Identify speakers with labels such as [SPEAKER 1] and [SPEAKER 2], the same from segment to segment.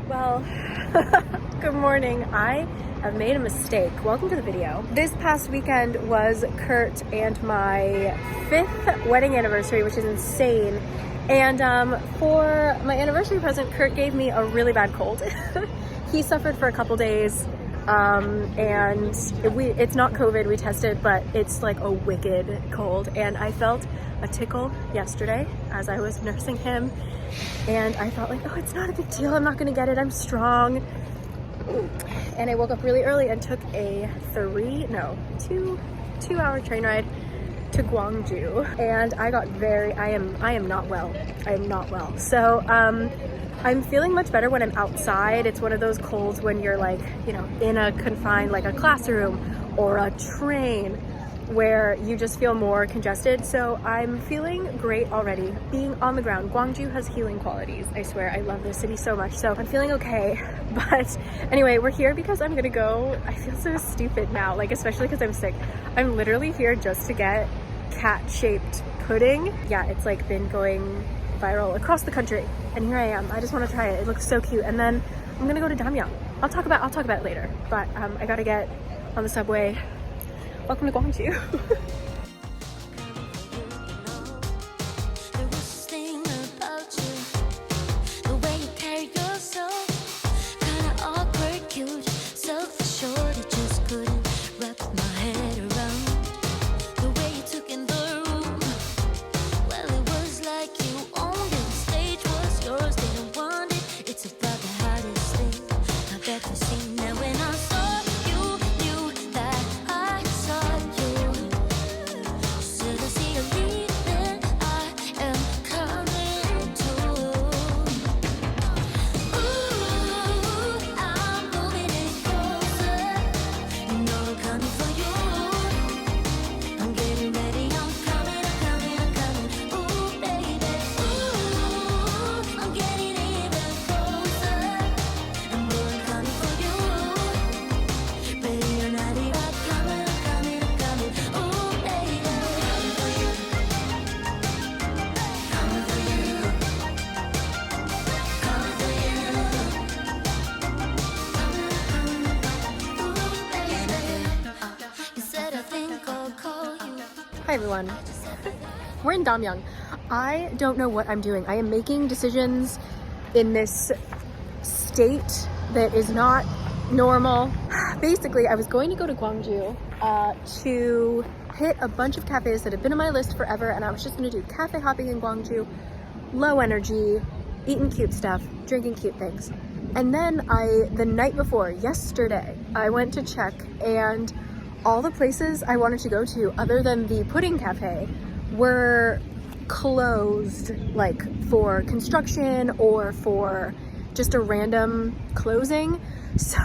[SPEAKER 1] Well, good morning. I have made a mistake. Welcome to the video. This past weekend was Kurt and my 5th wedding anniversary, which is insane. And for my anniversary present, Kurt gave me a really bad cold. He suffered for a couple days, and it's not COVID, we tested, but it's like a wicked cold. And I felt a tickle yesterday as I was nursing him. And I thought like, oh, it's not a big deal. I'm not gonna get it. I'm strong. And I woke up really early and took a 2-hour train ride to Gwangju. And I got I am not well. I am not well. So I'm feeling much better when I'm outside. It's one of those colds when you're like, you know, in a confined, like a classroom or a train, where you just feel more congested. So I'm feeling great already being on the ground. Gwangju has healing qualities. I swear, I love this city so much. So I'm feeling okay. But anyway, we're here because I'm gonna go. I feel so stupid now, like especially because I'm sick. I'm literally here just to get cat-shaped pudding. Yeah, it's like been going viral across the country. And here I am. I just want to try it. It looks so cute. And then I'm gonna go to Damyang. I'll talk about it later. But I gotta get on the subway. Welcome to Gwangju. Hi everyone, we're in Damyang. I don't know what I'm doing. I am making decisions in this state that is not normal. Basically, I was going to go to Gwangju to hit a bunch of cafes that have been on my list forever, and I was just gonna do cafe hopping in Gwangju, low energy, eating cute stuff, drinking cute things. And then the night before, yesterday, I went to check, and all the places I wanted to go to other than the pudding cafe were closed, like for construction or for just a random closing. So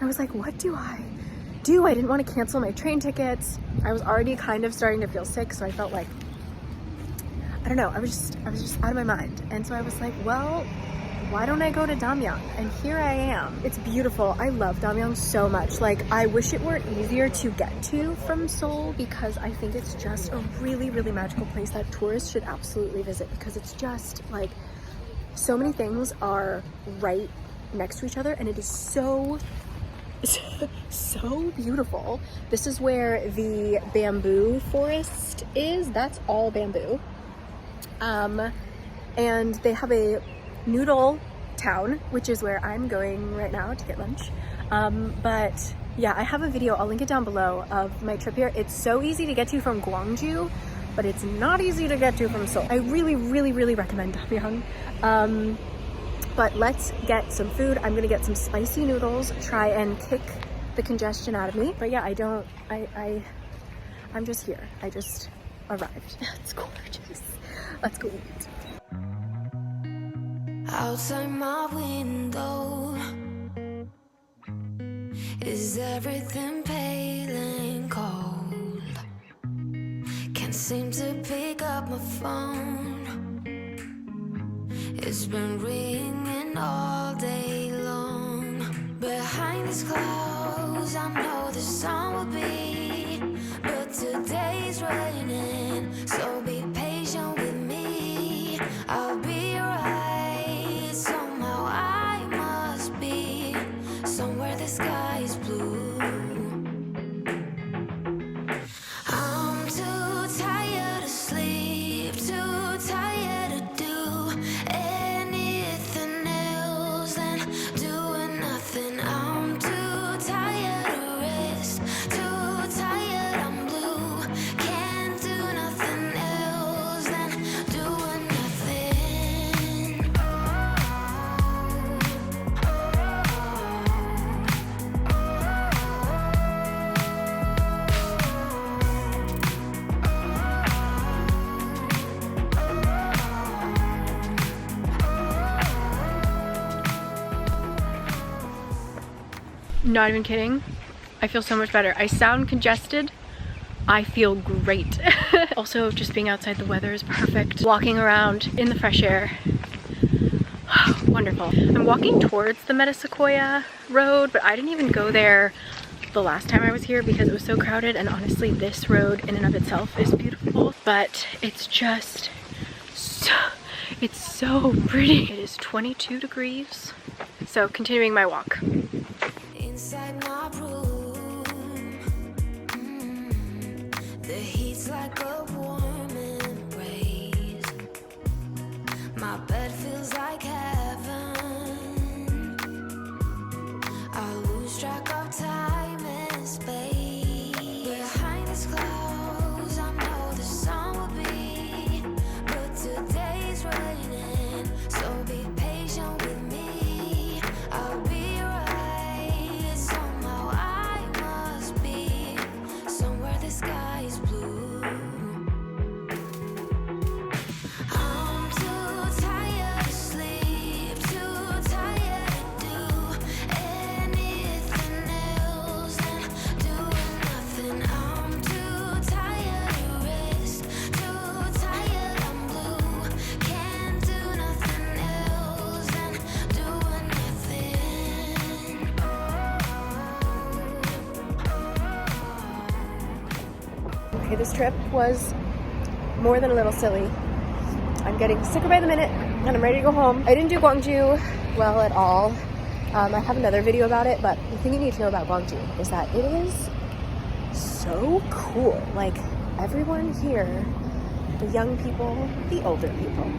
[SPEAKER 1] I was like, what do I do? I didn't want to cancel my train tickets. I was already kind of starting to feel sick, so I felt like, I don't know, I was just out of my mind. And so I was like, well, why don't I go to Damyang? And here I am. It's beautiful. I love Damyang so much. Like, I wish it were easier to get to from Seoul, because I think it's just a really, really magical place that tourists should absolutely visit, because it's just like so many things are right next to each other, and it is so beautiful. This is where the bamboo forest is. That's all bamboo. And they have a noodle town, which is where I'm going right now to get lunch. But yeah, I have a video, I'll link it down below, of my trip here. It's so easy to get to from Gwangju, but it's not easy to get to from Seoul. I really, really, really recommend Damyang. But let's get some food. I'm gonna get some spicy noodles, try and kick the congestion out of me. But yeah, I'm just here. I just arrived. It's gorgeous. Let's go eat.
[SPEAKER 2] Outside my window, is everything pale and cold? Can't seem to pick up my phone. It's been ringing all day long. Behind these clouds, I know the sun will be, but today's raining, so be patient with me. I'll be right. Somehow I must
[SPEAKER 1] Not even kidding. I feel so much better. I sound congested. I feel great. Also, just being outside, the weather is perfect. Walking around in the fresh air. Wonderful. I'm walking towards the Metasequoia road, but I didn't even go there the last time I was here because it was so crowded, and honestly this road in and of itself is beautiful, but it's just it's so pretty. It is 22 degrees. So continuing my walk.
[SPEAKER 2] Inside my room, the heat's like a warm embrace. My bed feels like heaven. I lose track of time and space. Behind these clouds, I know the sun will be, but today's raining, so be patient with me. I'll be right. Somehow I must be somewhere the sky is blue. I'm too tired to sleep, too tired to do anything else than doing nothing. I'm too tired to rest, too tired, I'm blue. Can't do nothing else than doing nothing.
[SPEAKER 1] Okay, this trip was more than a little silly. I'm getting sicker by the minute and I'm ready to go home. I didn't do Gwangju well at all. I have another video about it, but the thing you need to know about Gwangju is that it is so cool. Like, everyone here, the young people, the older people,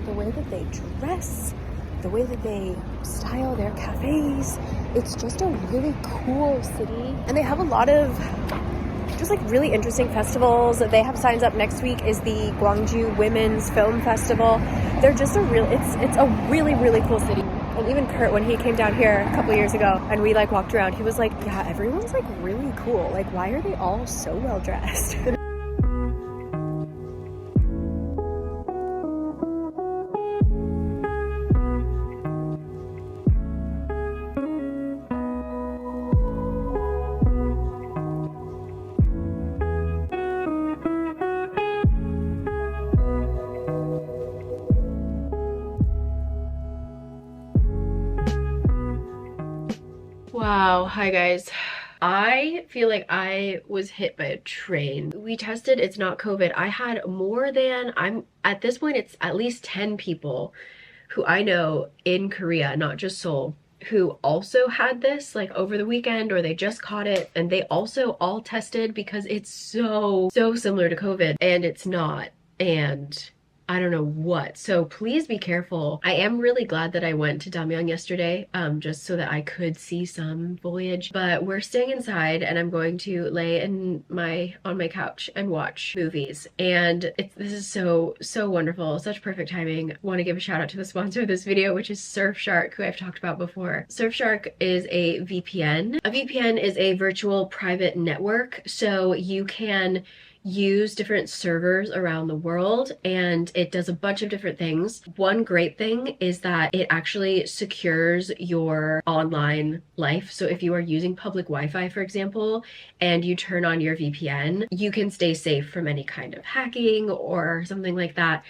[SPEAKER 1] the way that they dress, the way that they style their cafes, it's just a really cool city. And they have a lot of just like really interesting festivals. They have signs up. Next week is the Gwangju Women's Film Festival. They're just it's a really, really cool city. And even Kurt, when he came down here a couple years ago and we like walked around, he was like, yeah, everyone's like really cool. Like, why are they all so well dressed? Wow, hi guys. I feel like I was hit by a train. We tested, it's not COVID. I had more than, at this point, it's at least 10 people who I know in Korea, not just Seoul, who also had this like over the weekend, or they just caught it, and they also all tested because it's so similar to COVID, and it's not. And I don't know what. So please be careful. I am really glad that I went to Damyang yesterday, just so that I could see some foliage. But we're staying inside, and I'm going to lay on my couch and watch movies. And this is so wonderful. Such perfect timing. Want to give a shout out to the sponsor of this video, which is Surfshark, who I've talked about before. Surfshark is a VPN. A VPN is a virtual private network, so you can use different servers around the world, and it does a bunch of different things. One great thing is that it actually secures your online life. So if you are using public Wi-Fi, for example, and you turn on your VPN, you can stay safe from any kind of hacking or something like that,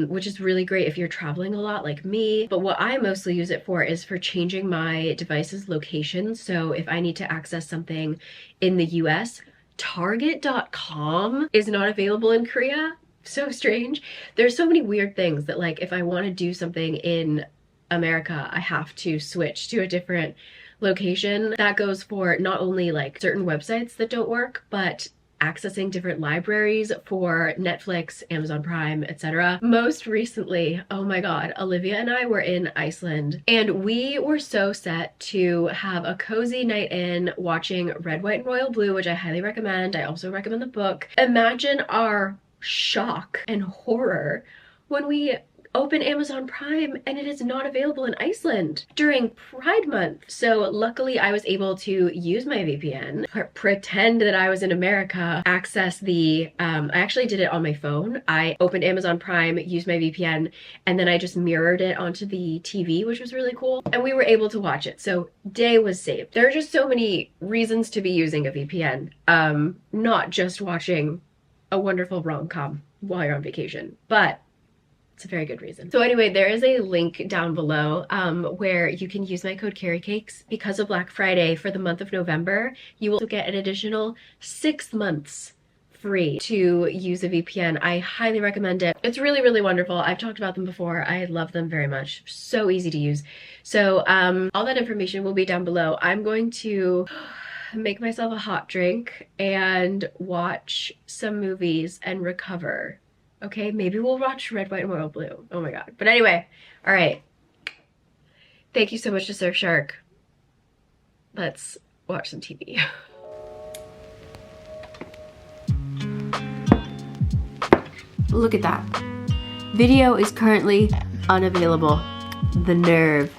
[SPEAKER 1] which is really great if you're traveling a lot like me. But what I mostly use it for is for changing my device's location. So if I need to access something in the US, Target.com is not available in Korea. So strange. There's so many weird things that, like, if I want to do something in America, I have to switch to a different location. That goes for not only like certain websites that don't work, but accessing different libraries for Netflix, Amazon Prime, etc. Most recently, oh my god, Olivia and I were in Iceland, and we were so set to have a cozy night in watching Red, White, and Royal Blue, which I highly recommend. I also recommend the book. Imagine our shock and horror when we open Amazon Prime and it is not available in Iceland during Pride Month. So luckily I was able to use my VPN, pretend that I was in America, access the, I actually did it on my phone. I opened Amazon Prime, used my VPN, and then I just mirrored it onto the TV, which was really cool. And we were able to watch it. So day was saved. There are just so many reasons to be using a VPN, not just watching a wonderful rom-com while you're on vacation, but it's a very good reason. So anyway, there is a link down below where you can use my code CARICAKES. Because of Black Friday for the month of November, you will get an additional 6 months free to use a VPN. I highly recommend it. It's really, really wonderful. I've talked about them before. I love them very much. So easy to use. So all that information will be down below. I'm going to make myself a hot drink and watch some movies and recover. Okay, maybe we'll watch Red, White, and Royal Blue. Oh my god. But anyway, all right. Thank you so much to Surfshark. Let's watch some TV. Look at that. Video is currently unavailable. The nerve.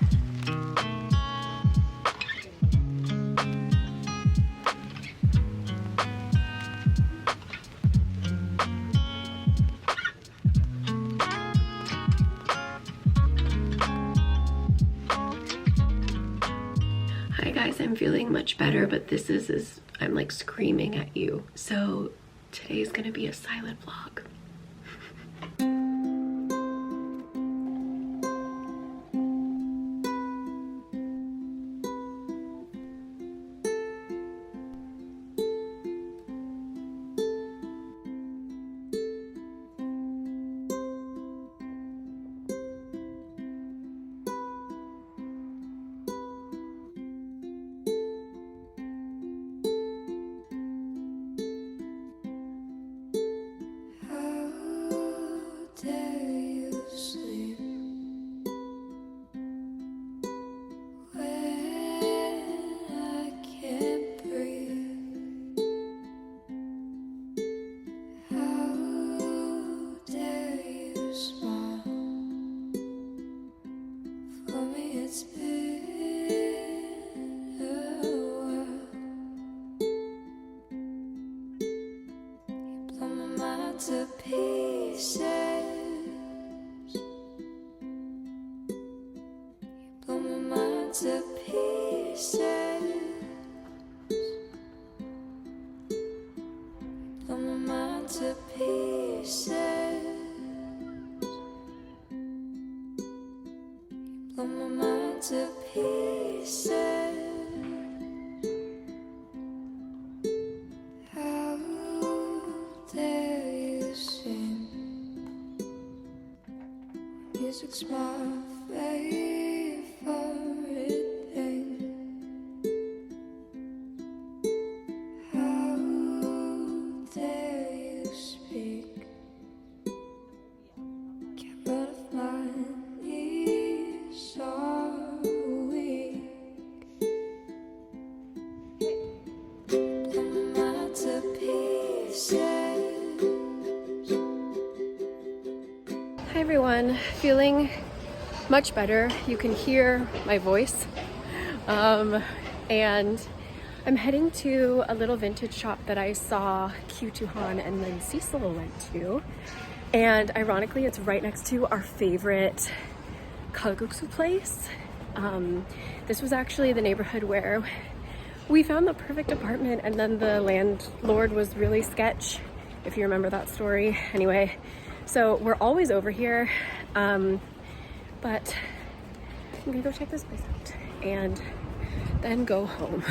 [SPEAKER 1] Hi guys, I'm feeling much better, but this is I'm like screaming at you. So today's gonna be a silent vlog.
[SPEAKER 2] To pieces, you blow my mind to pieces, you blow my mind to pieces, you blow my mind to pieces. Music's my favorite thing. How dare you speak? Can't run if my knees are weak. Blow my mind to pieces.
[SPEAKER 1] Hi everyone, feeling much better. You can hear my voice. And I'm heading to a little vintage shop that I saw Q2Han and then Cecil went to. And ironically, it's right next to our favorite kalguksu place. This was actually the neighborhood where we found the perfect apartment and then the landlord was really sketch, if you remember that story. Anyway, so we're always over here, but I'm gonna go check this place out and then go home.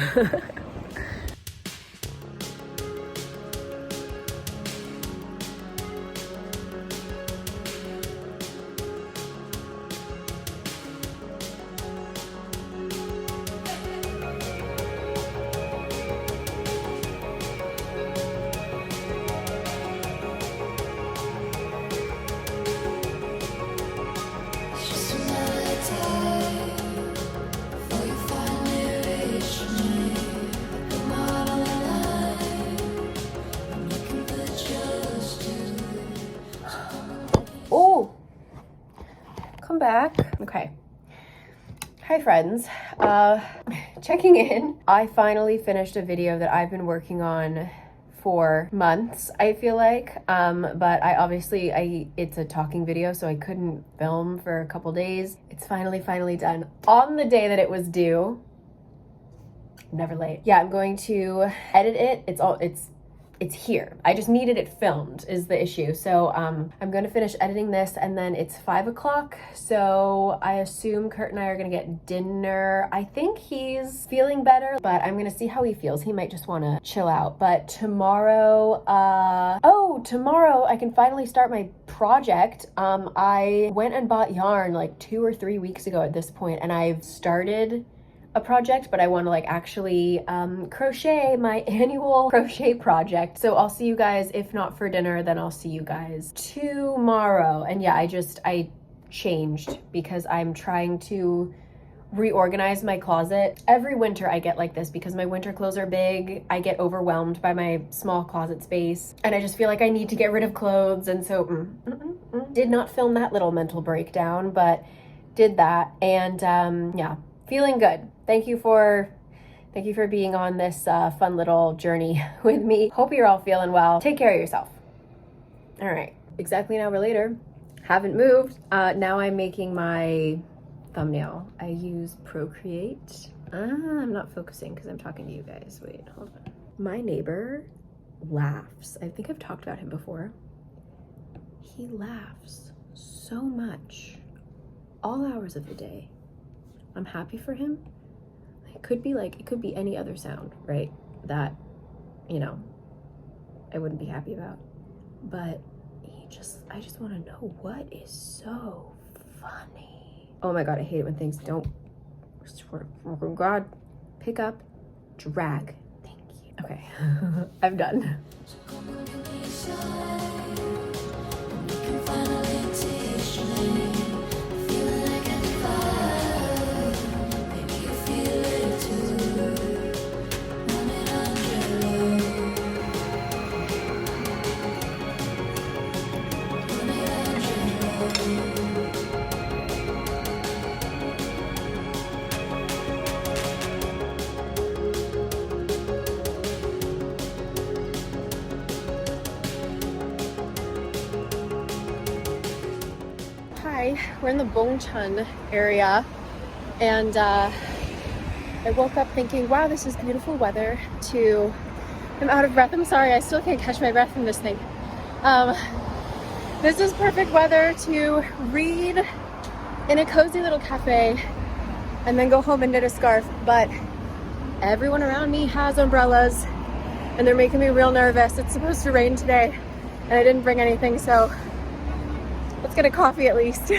[SPEAKER 2] Before you finally reach me.
[SPEAKER 1] welcome back. Okay. Hi friends, checking in. I finally finished a video that I've been working on for months, I feel like, but it's a talking video, so I couldn't film for a couple days. It's finally done on the day that it was due. Never late. Yeah, I'm going to edit it. It's here. I just needed it filmed is the issue. So I'm going to finish editing this, and then it's 5 o'clock. So I assume Kurt and I are going to get dinner. I think he's feeling better, but I'm going to see how he feels. He might just want to chill out. But tomorrow, tomorrow I can finally start my project. I went and bought yarn like 2 or 3 weeks ago at this point, and I've started a project, but I want to like actually crochet my annual crochet project. So I'll see you guys, if not for dinner, then I'll see you guys tomorrow. And yeah, I changed because I'm trying to reorganize my closet. Every winter I get like this because my winter clothes are big. I get overwhelmed by my small closet space, and I just feel like I need to get rid of clothes. And so did not film that little mental breakdown, but did that. And yeah, feeling good. Thank you for being on this fun little journey with me. Hope you're all feeling well. Take care of yourself. All right, exactly an hour later, haven't moved. Now I'm making my thumbnail. I use Procreate. I'm not focusing because I'm talking to you guys. Wait, hold on. My neighbor laughs. I think I've talked about him before. He laughs so much, all hours of the day. I'm happy for him. It could be any other sound, right? That, you know, I wouldn't be happy about. But I just want to know what is so funny. Oh my God, I hate it when things don't, oh God, pick up, drag. Thank you. Okay, I'm done. We're in the Bongchun area, and I woke up thinking, wow, this is beautiful weather. I'm out of breath. I'm sorry, I still can't catch my breath from this thing. This is perfect weather to read in a cozy little cafe and then go home and knit a scarf. But everyone around me has umbrellas, and they're making me real nervous. It's supposed to rain today, and I didn't bring anything, so let's get a coffee at least.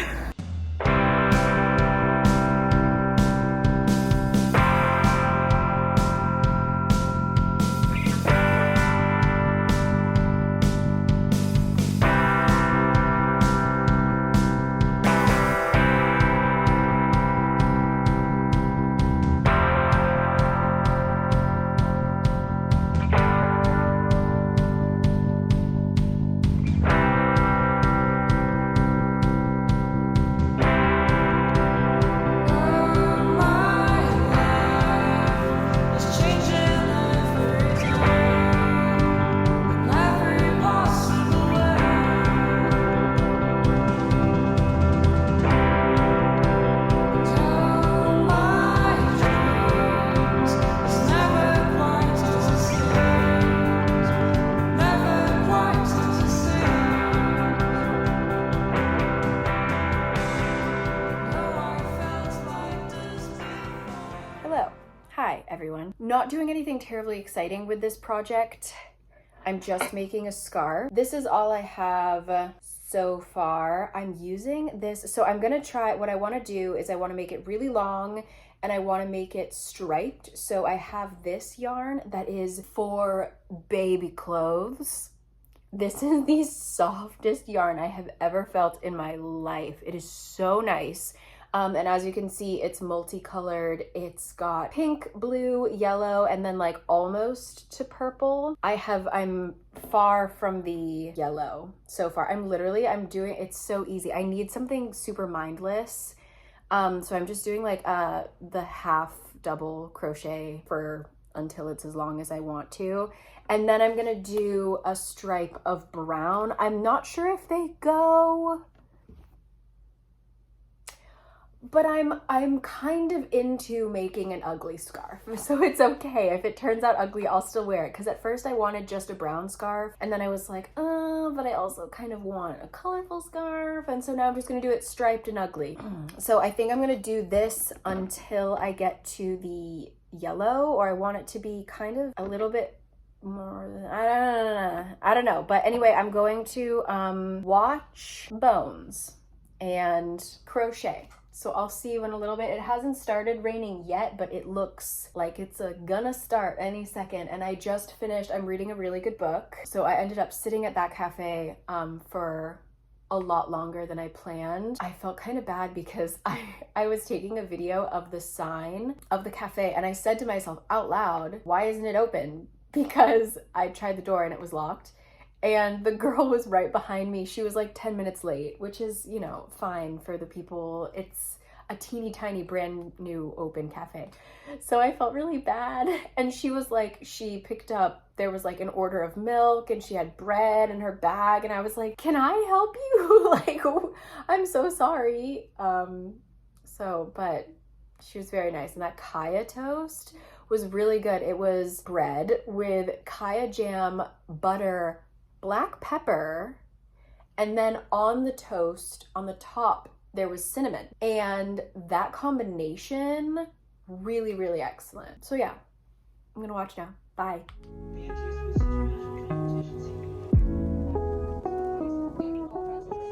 [SPEAKER 1] Everyone. Not doing anything terribly exciting with this project. I'm just making a scarf. This is all I have so far. I'm using this. So I'm gonna try, what I wanna do is I wanna make it really long and I wanna make it striped. So I have this yarn that is for baby clothes. This is the softest yarn I have ever felt in my life. It is so nice. And as you can see, it's multicolored. It's got pink, blue, yellow, and then like almost to purple. I'm far from the yellow so far. I'm doing, it's so easy. I need something super mindless. So I'm just doing like the half double crochet for until it's as long as I want to. And then I'm gonna do a stripe of brown. I'm not sure if they go, but I'm kind of into making an ugly scarf. So it's okay. If it turns out ugly, I'll still wear it. Because at first I wanted just a brown scarf. And then I was like, oh, but I also kind of want a colorful scarf. And so now I'm just going to do it striped and ugly. So I think I'm going to do this until I get to the yellow. Or I want it to be kind of a little bit more than, I don't know. But anyway, I'm going to watch Bones and crochet. So I'll see you in a little bit. It hasn't started raining yet, but it looks like it's gonna start any second. And I just finished, I'm reading a really good book. So I ended up sitting at that cafe for a lot longer than I planned. I felt kind of bad because I was taking a video of the sign of the cafe and I said to myself out loud, why isn't it open? Because I tried the door and it was locked. And the girl was right behind me. She was like 10 minutes late, which is, you know, fine for the people. It's a teeny tiny brand new open cafe. So I felt really bad. And she was like, she picked up, there was like an order of milk and she had bread in her bag. And I was like, can I help you? Like, I'm so sorry. But she was very nice. And that kaya toast was really good. It was bread with kaya jam, butter, black pepper, and then on the toast, on the top, there was cinnamon. And that combination, really, really excellent. So yeah, I'm gonna watch now. Bye.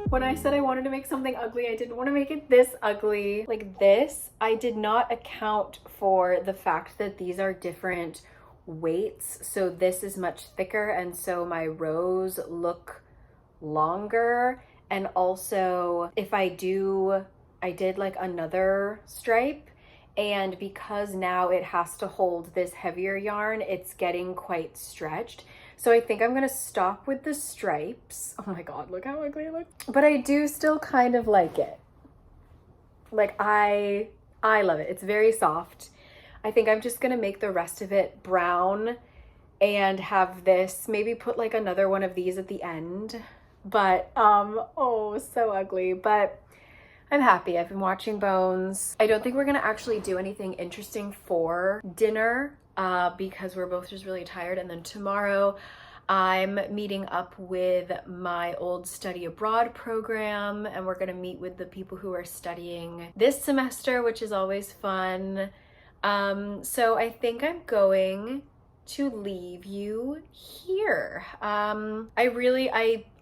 [SPEAKER 1] When I said I wanted to make something ugly, I didn't want to make it this ugly. Like this, I did not account for the fact that these are different weights. So this is much thicker and so my rows look longer. And also if I did like another stripe, and because now it has to hold this heavier yarn, it's getting quite stretched. So I think I'm gonna stop with the stripes. Oh my god, look how ugly it looks. But I do still kind of like it. Like I love it. It's very soft. I think I'm just gonna make the rest of it brown and have this, maybe put like another one of these at the end. But, oh, so ugly. But I'm happy. I've been watching Bones. I don't think we're gonna actually do anything interesting for dinner because we're both just really tired. And then tomorrow I'm meeting up with my old study abroad program and we're gonna meet with the people who are studying this semester, which is always fun. So I think I'm going to leave you here. I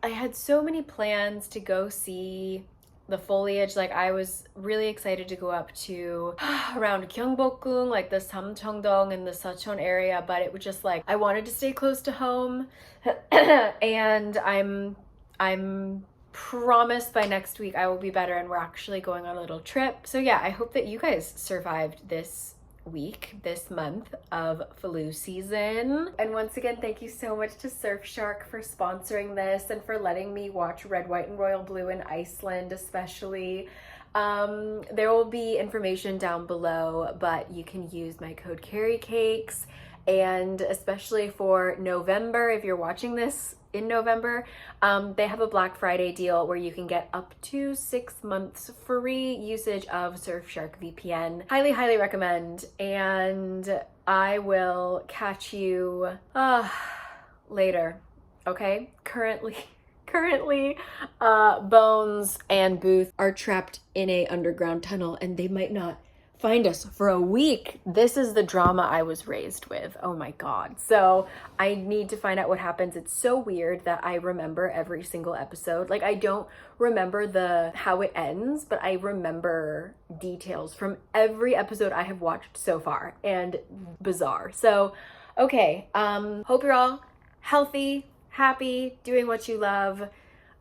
[SPEAKER 1] had so many plans to go see the foliage. Like I was really excited to go up to around Gyeongbokgung, like the Samcheongdong and the Sachon area, but it was just like I wanted to stay close to home. And I'm promised by next week I will be better and we're actually going on a little trip. So yeah, I hope that you guys survived this week, this month of flu season. And once again, thank you so much to Surfshark for sponsoring this and for letting me watch Red, White, and Royal Blue in Iceland especially. There will be information down below, but you can use my code CARICAKES. And especially for November, if you're watching this in November, they have a Black Friday deal where you can get up to 6 months free usage of Surfshark VPN. Highly, highly recommend. And I will catch you later, okay? Currently, Bones and Booth are trapped in a underground tunnel and they might not find us for a week. This is the drama I was raised with. Oh my god. So I need to find out what happens. It's so weird that I remember every single episode. Like I don't remember how it ends, but I remember details from every episode I have watched so far, and bizarre. So okay, hope you're all healthy, happy, doing what you love.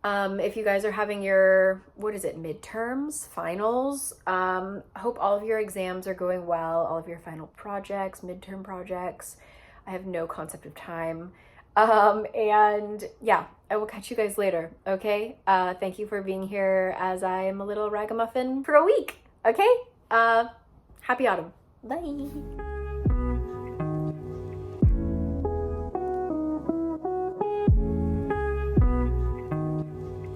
[SPEAKER 1] If you guys are having your, what is it, midterms, finals, hope all of your exams are going well, all of your final projects, midterm projects. I have no concept of time. And yeah, I will catch you guys later, okay? Thank you for being here as I am a little ragamuffin for a week, okay? Happy autumn. Bye.